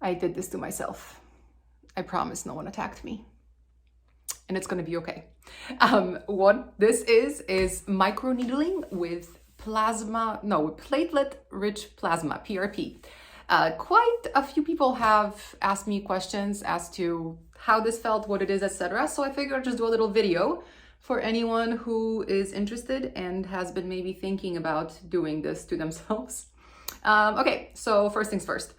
I did this to myself. I promise no one attacked me. And it's gonna be okay. What this is microneedling with platelet-rich plasma, PRP. Quite a few people have asked me questions as to how this felt, what it is, etc. So I figured I'd just do a little video for anyone who is interested and has been maybe thinking about doing this to themselves. Okay, so first things first.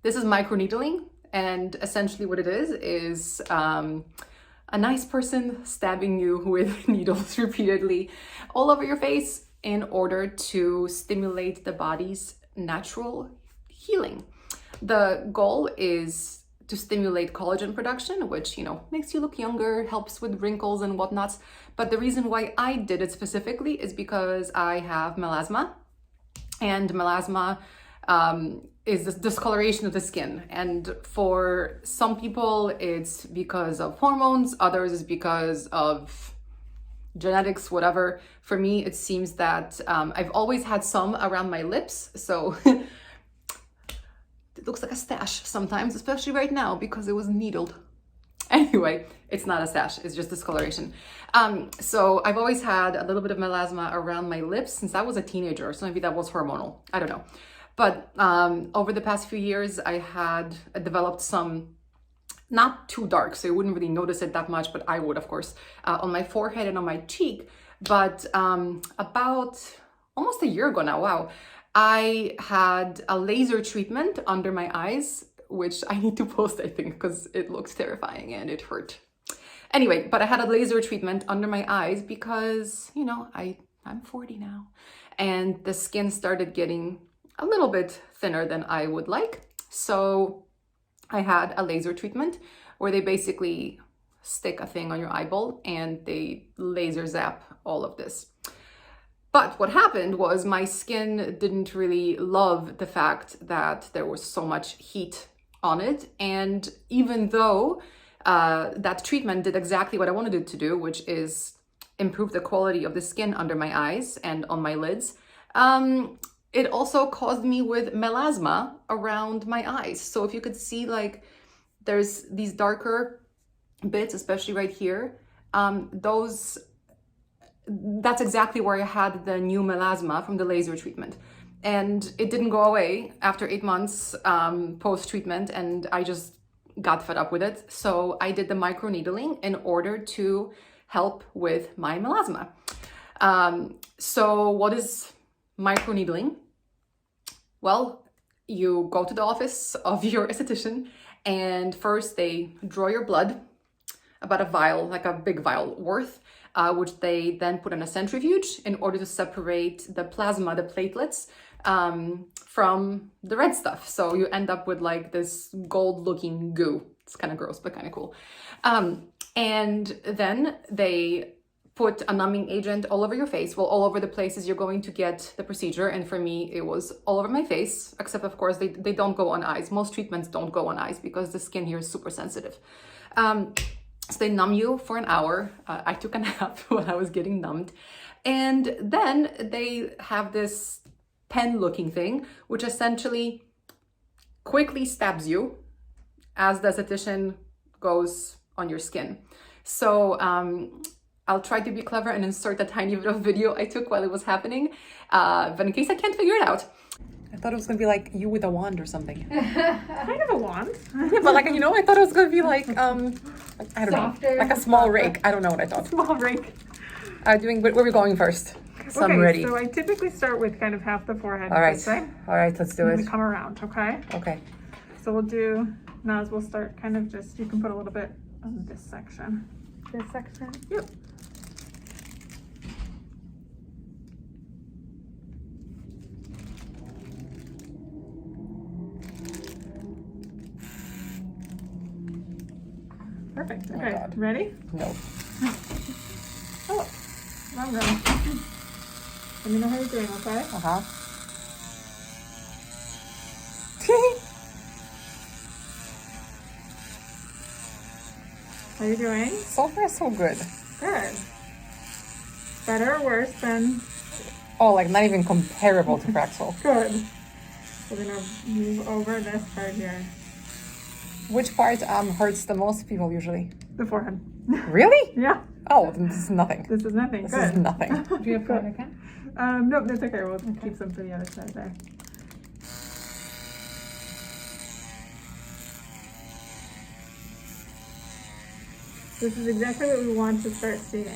This is microneedling, and essentially what it is a nice person stabbing you with needles repeatedly all over your face in order to stimulate the body's natural healing. The goal is to stimulate collagen production, which, makes you look younger, helps with wrinkles and whatnot. But the reason why I did it specifically is because I have melasma, and melasma is the discoloration of the skin. And for some people, it's because of hormones, others is because of genetics, whatever. For me, it seems that I've always had some around my lips, so it looks like a stash sometimes, especially right now because it was needled. Anyway, it's not a stash, it's just discoloration. So I've always had a little bit of melasma around my lips since I was a teenager, so maybe that was hormonal, I don't know. But over the past few years, I developed some, not too dark, so you wouldn't really notice it that much, but I would, of course, on my forehead and on my cheek. But about almost a year ago now, wow, I had a laser treatment under my eyes, which I need to post, I think, because it looks terrifying and it hurt. Anyway, but I had a laser treatment under my eyes because, I'm 40 now, and the skin started getting a little bit thinner than I would like. So I had a laser treatment where they basically stick a thing on your eyeball and they laser zap all of this. But what happened was my skin didn't really love the fact that there was so much heat on it. And even though that treatment did exactly what I wanted it to do, which is improve the quality of the skin under my eyes and on my lids, it also caused me with melasma around my eyes. So if you could see, there's these darker bits, especially right here, that's exactly where I had the new melasma from the laser treatment. And it didn't go away after 8 months post-treatment, and I just got fed up with it. So I did the microneedling in order to help with my melasma. So what is microneedling? Well, you go to the office of your esthetician, and first they draw your blood, about a vial, like a big vial worth, which they then put in a centrifuge in order to separate the plasma, the platelets, from the red stuff. So you end up with this gold-looking goo. It's kind of gross, but kind of cool. And then they put a numbing agent all over your face, all over the places you're going to get the procedure. And for me, it was all over my face, except of course, they don't go on eyes. Most treatments don't go on eyes because the skin here is super sensitive. So they numb you for an hour. I took a nap while I was getting numbed. And then they have this pen-looking thing, which essentially quickly stabs you as the esthetician goes on your skin. So I'll try to be clever and insert a tiny bit of video I took while it was happening, but in case I can't figure it out. I thought it was gonna be like you with a wand or something. Kind of a wand. Yeah, but I thought it was gonna be I don't know, like a small rake. I don't know what I thought. Small rake. Where are we going first? So I'm ready. So I typically start with kind of half the forehead. All right. All right, let's do it. Come around, okay? Okay. So we'll start kind of just, you can put a little bit on this section. This section? Yep. Perfect. Okay. Oh, ready? No. Oh, wrong room. Let me know how you're doing, okay? Uh-huh. How you doing? So far, so good. Good. Better or worse than? Oh, not even comparable to Fraxel. Good. We're gonna move over this part here. Which part hurts the most people usually? The forehead. Really? Yeah. Oh, then this is nothing. This is nothing. This Good. is nothing. Do you have forehead again? Nope, that's okay. We'll keep some to the other side there. This is exactly what we want to start seeing.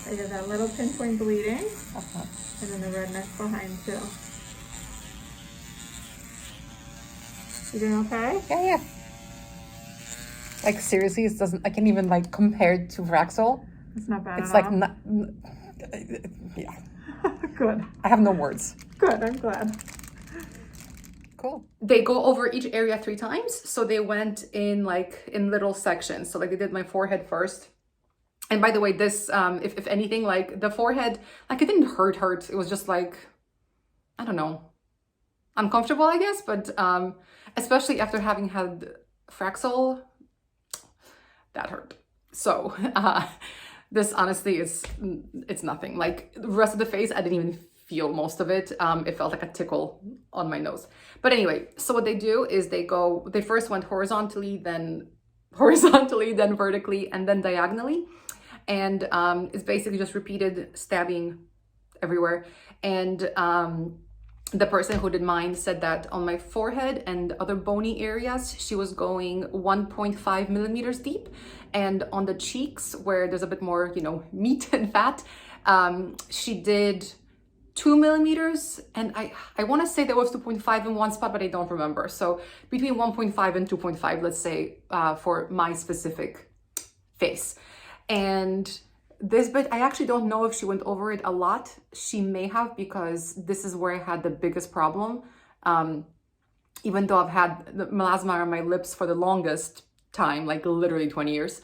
I get that little pinpoint bleeding, and then the redness behind too. You doing okay? Yeah. Like seriously, it doesn't. I can't even like compare it to Fraxel. It's not bad It's at like all. yeah. Good. I have no words. Good. I'm glad. Cool. They go over each area 3 times. So they went in like in little sections. So like they did my forehead first. And by the way, this, if anything, like the forehead, like it didn't hurt. It was just like, I don't know, uncomfortable, I guess. But especially after having had Fraxel, that hurt. So this honestly it's nothing. Like the rest of the face, I didn't even feel most of it. It felt like a tickle on my nose. But anyway, so what they do is they first went horizontally, then vertically, and then diagonally. And it's basically just repeated stabbing everywhere. And the person who did mine said that on my forehead and other bony areas, she was going 1.5 millimeters deep. And on the cheeks, where there's a bit more, meat and fat, she did 2 millimeters. And I want to say there was 2.5 in one spot, but I don't remember. So between 1.5 and 2.5, let's say, for my specific face. And this bit, I actually don't know if she went over it a lot. She may have, because this is where I had the biggest problem. Even though I've had the melasma on my lips for the longest time, like literally 20 years,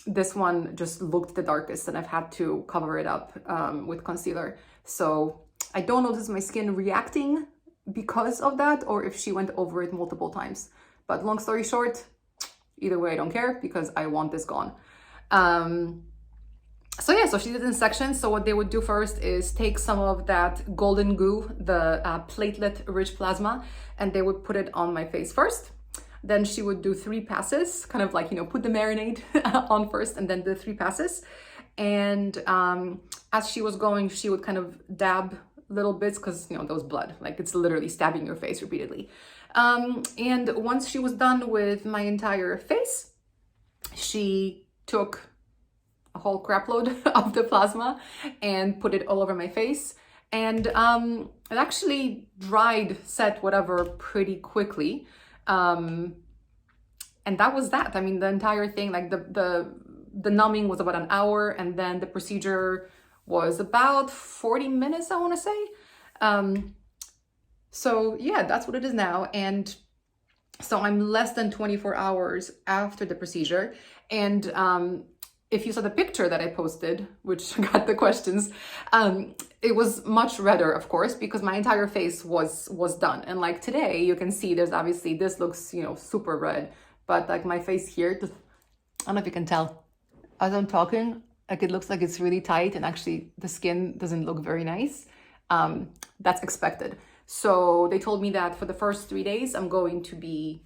this one just looked the darkest, and I've had to cover it up with concealer. So I don't know if this is my skin reacting because of that, or if she went over it multiple times. But long story short, either way, I don't care, because I want this gone. So yeah, so she did it in sections. So what they would do first is take some of that golden goo, the platelet-rich plasma, and they would put it on my face first. Then she would do 3 passes, kind of like, put the marinade on first, and then the 3 passes. And as she was going, she would kind of dab little bits, because, there was blood. Like, it's literally stabbing your face repeatedly. And once she was done with my entire face, she took a whole crap load of the plasma and put it all over my face. And it actually dried, set, whatever, pretty quickly. And that was that. I mean, the entire thing, like the numbing was about an hour, and then the procedure was about 40 minutes, I want to say. So yeah, that's what it is now. And so I'm less than 24 hours after the procedure. And if you saw the picture that I posted, which got the questions, it was much redder, of course, because my entire face was done. And like today, you can see there's obviously, this looks, super red, but like my face here, I don't know if you can tell, as I'm talking, like it looks like it's really tight, and actually the skin doesn't look very nice. That's expected. So they told me that for the first 3 days, I'm going to be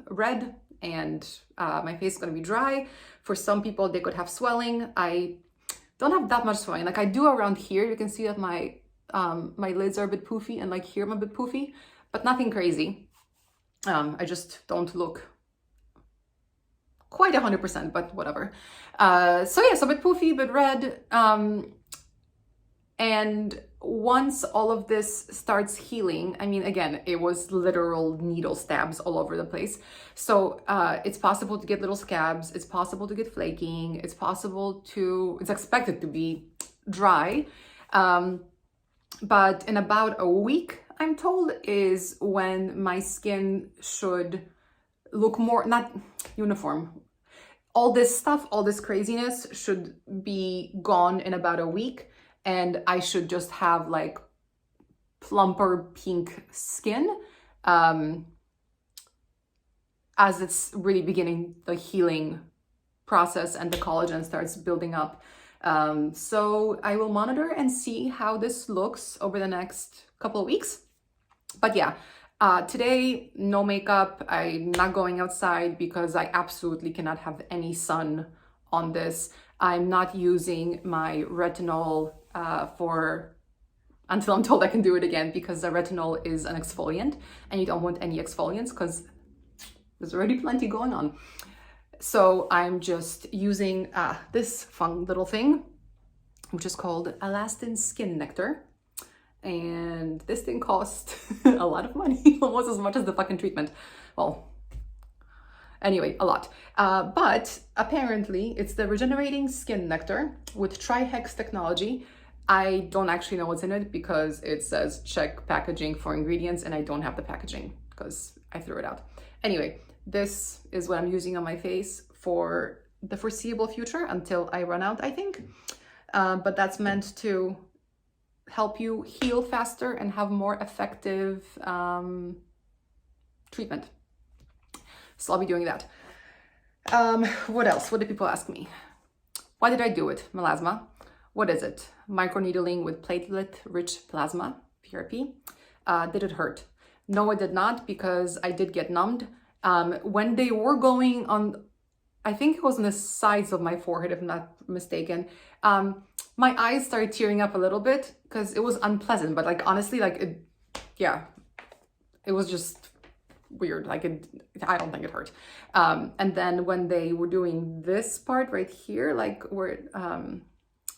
red, and my face is going to be dry. For some people, they could have swelling. I don't have that much swelling. Like I do around here. You can see that my lids are a bit poofy, and like here I'm a bit poofy, but nothing crazy. I just don't look quite 100%, but whatever. So yeah, so a bit poofy, a bit red. And once all of this starts healing, I mean, again, it was literal needle stabs all over the place. So it's possible to get little scabs. It's possible to get flaking. It's expected to be dry. But in about a week, I'm told, is when my skin should look more, not uniform. All this stuff, all this craziness should be gone in about a week. And I should just have like plumper pink skin as it's really beginning the healing process and the collagen starts building up. So I will monitor and see how this looks over the next couple of weeks. But yeah, today, no makeup. I'm not going outside because I absolutely cannot have any sun on this. I'm not using my retinol until I'm told I can do it again, because the retinol is an exfoliant and you don't want any exfoliants because there's already plenty going on. So I'm just using this fun little thing, which is called Elastin Skin Nectar. And this thing cost a lot of money, almost as much as the fucking treatment. Well, anyway, a lot. But apparently it's the Regenerating Skin Nectar with Trihex technology. I don't actually know what's in it because it says check packaging for ingredients and I don't have the packaging because I threw it out. Anyway, this is what I'm using on my face for the foreseeable future until I run out, I think. But that's meant to help you heal faster and have more effective treatment. So I'll be doing that. What else? What did people ask me? Why did I do it? Melasma. What is it? Microneedling with platelet-rich plasma, PRP. Did it hurt? No, it did not, because I did get numbed. When they were going on, I think it was on the sides of my forehead, if I'm not mistaken, my eyes started tearing up a little bit because it was unpleasant. But like, honestly, like, it was just weird. Like, I don't think it hurt. And then when they were doing this part right here, like where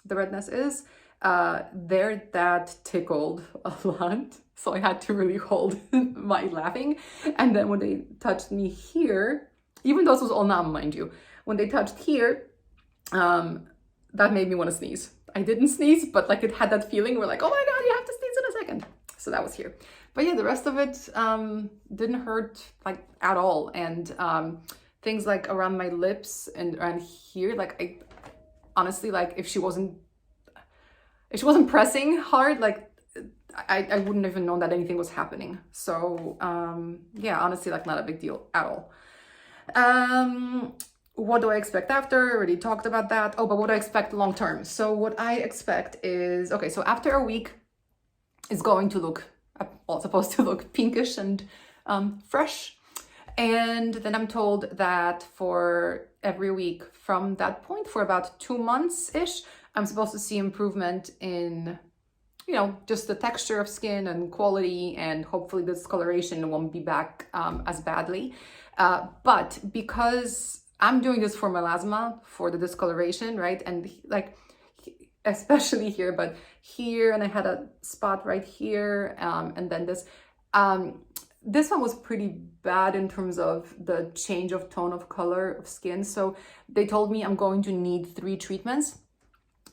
the redness is, that tickled a lot. So I had to really hold my laughing. And then when they touched me here, even though this was all numb, mind you, when they touched here, that made me want to sneeze. I didn't sneeze, but like it had that feeling where like, oh my God, you have to sneeze in a second. So that was here. But yeah, the rest of it didn't hurt like at all. And things like around my lips and around here, like I honestly, like if she wasn't pressing hard, like I wouldn't even know that anything was happening. So yeah, honestly, like not a big deal at all. What do I expect after? I already talked about that. Oh, but what do I expect long term? So what I expect is, okay, so after a week, it's going to look, well, it's supposed to look pinkish and fresh. And then I'm told that for every week from that point, for about 2 months-ish, I'm supposed to see improvement in, you know, just the texture of skin and quality, and hopefully the discoloration won't be back as badly. But because I'm doing this for melasma, for the discoloration, right? And like, especially here, but here, and I had a spot right here, and then this one was pretty bad in terms of the change of tone of color of skin. So they told me I'm going to need 3 treatments.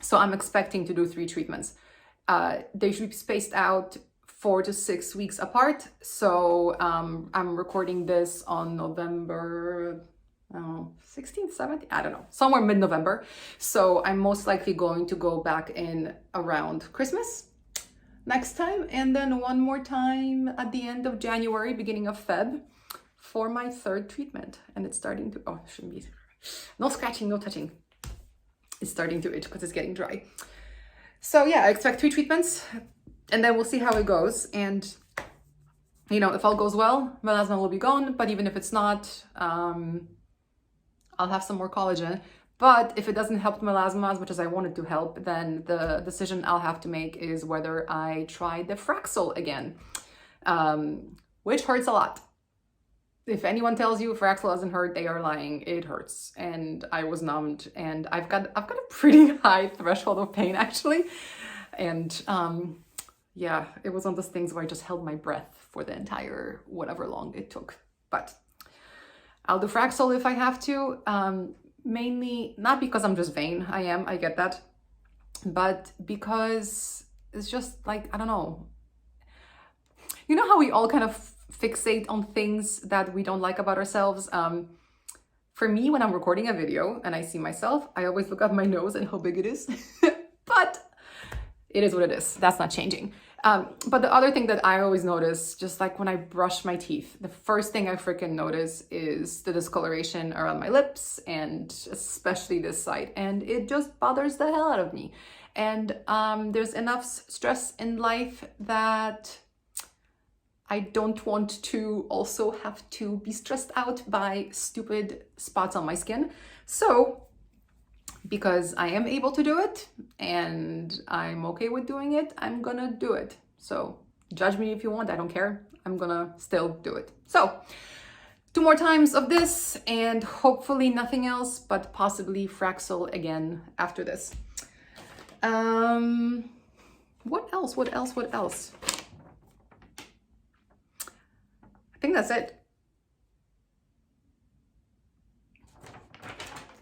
So I'm expecting to do 3 treatments. They should be spaced out 4 to 6 weeks apart. So I'm recording this on November 16th, 17th, I don't know, somewhere mid-November. So I'm most likely going to go back in around Christmas next time, and then one more time at the end of January, beginning of Feb, for my 3rd treatment. And it's starting to, oh, it shouldn't be, no scratching, no touching. It's starting to itch because it's getting dry. So yeah, I expect 3 treatments, and then we'll see how it goes. And you know, if all goes well, melasma will be gone. But even if it's not, I'll have some more collagen. But if it doesn't help melasma as much as I want it to help, then the decision I'll have to make is whether I try the Fraxel again, which hurts a lot. If anyone tells you Fraxel doesn't hurt, they are lying. It hurts, and I was numbed, and I've got a pretty high threshold of pain actually, and yeah, it was one of those things where I just held my breath for the entire whatever long it took. But I'll do Fraxel if I have to, mainly not because I'm just vain. I get that, but because it's just like, I don't know. You know how we all kind of fixate on things that we don't like about ourselves? For me, when I'm recording a video and I see myself, I always look at my nose and how big it is, but it is what it is. That's not changing. But the other thing that I always notice, just like when I brush my teeth, the first thing I freaking notice is the discoloration around my lips, and especially this side. And it just bothers the hell out of me. And there's enough stress in life that I don't want to also have to be stressed out by stupid spots on my skin. So, because I am able to do it and I'm okay with doing it, I'm gonna do it. So, judge me if you want, I don't care. I'm gonna still do it. So, 2 more times of this and hopefully nothing else, but possibly Fraxel again after this. What else? I think that's it.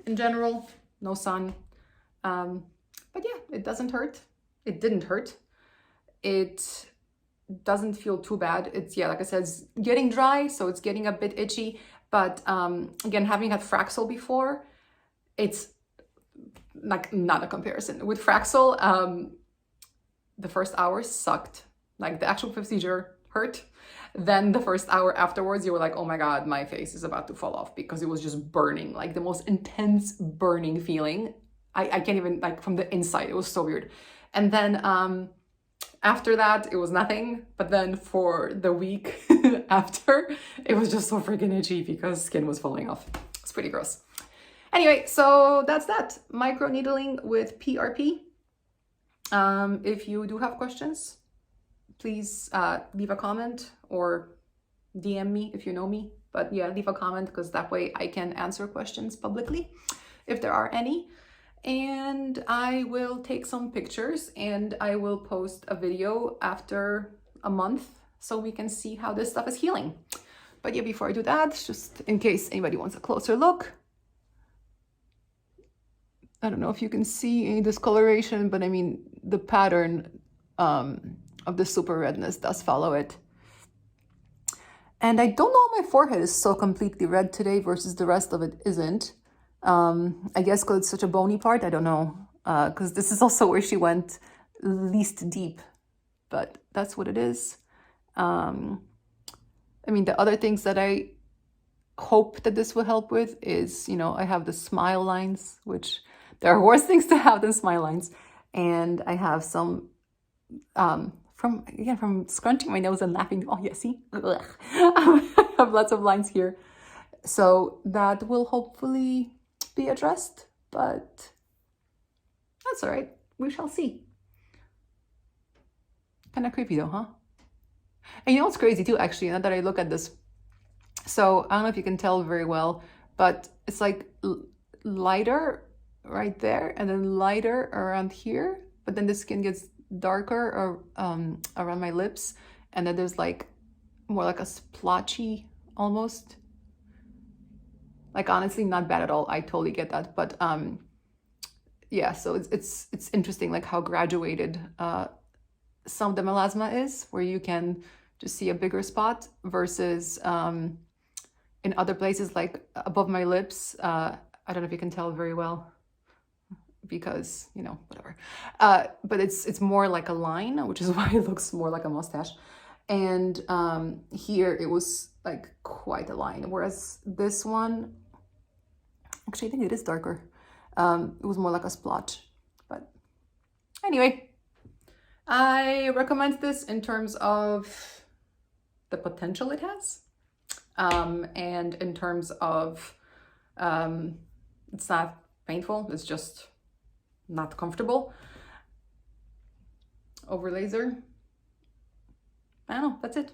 In general, no sun. But yeah, it doesn't hurt. It didn't hurt. It doesn't feel too bad. It's, yeah, like I said, it's getting dry, so it's getting a bit itchy. But again, having had Fraxel before, it's like not a comparison. With Fraxel, the first hour sucked. Like the actual procedure hurt. Then the first hour afterwards, you were like, oh my God, my face is about to fall off, because it was just burning, like the most intense burning feeling. I can't even, like, from the inside, it was so weird. And then after that, it was nothing. But then for the week after, it was just so freaking itchy because skin was falling off. It's pretty gross. Anyway, so that's that. Microneedling with PRP. If you do have questions, please leave a comment or DM me if you know me. But yeah, leave a comment, because that way I can answer questions publicly if there are any. And I will take some pictures and I will post a video after a month so we can see how this stuff is healing. But yeah, before I do that, just in case anybody wants a closer look, I don't know if you can see any discoloration, but I mean, the pattern of the super redness does follow it. And I don't know why my forehead is so completely red today versus the rest of it isn't. I guess because it's such a bony part, I don't know. Because this is also where she went least deep, but that's what it is. I mean, the other things that I hope that this will help with is, you know, I have the smile lines, which there are worse things to have than smile lines. And I have some, from scrunching my nose and laughing. Oh yeah, see? I have lots of lines here. So that will hopefully be addressed, but that's all right. We shall see. Kind of creepy though, huh? And you know what's crazy too, actually, now that I look at this. So I don't know if you can tell very well, but it's like lighter right there and then lighter around here. But then the skin gets darker around my lips. And then there's like more like a splotchy almost. Like honestly, not bad at all. I totally get that. But yeah, so it's interesting like how graduated some of the melasma is, where you can just see a bigger spot versus in other places like above my lips. I don't know if you can tell very well because, you know, whatever. But it's more like a line, which is why it looks more like a mustache. And here it was like quite a line, whereas this one, actually I think it is darker. It was more like a splotch. But anyway, I recommend this in terms of the potential it has, and in terms of it's not painful, it's just not comfortable over laser. I don't know, that's it.